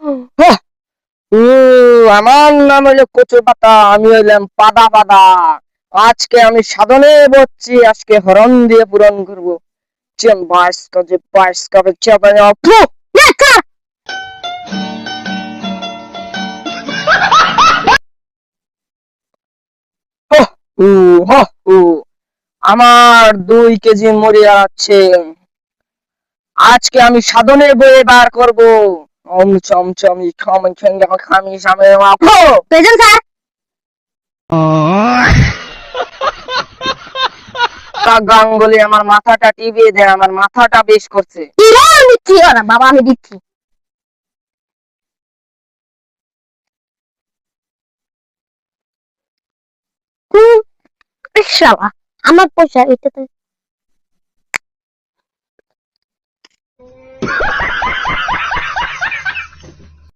হাহ! ও, আমার নাম হলো কচু পাতা, আমি হইলাম পাতা পাতা। আজকে আমি সাধনে বসছি, আজকে হরণ দিয়ে পূরণ করবো। চেন বাইস কাজে বাইস কাপে চাপে আমার 2 কেজি মুড়ি আছে, আজকে আমি সাধনে বয়ে বার করবো। ওম চম চমি খম খেঙ্গা খামি সামে প্রেজেন্ট স্যার। গাঙ্গুলি আমার মাথাটা টিপিয়ে দেয়, আমার মাথাটা বেশ করছে। দিচ্ছি না বাবা, আমি দিচ্ছি। শালা, আমার পয়সা এটা তো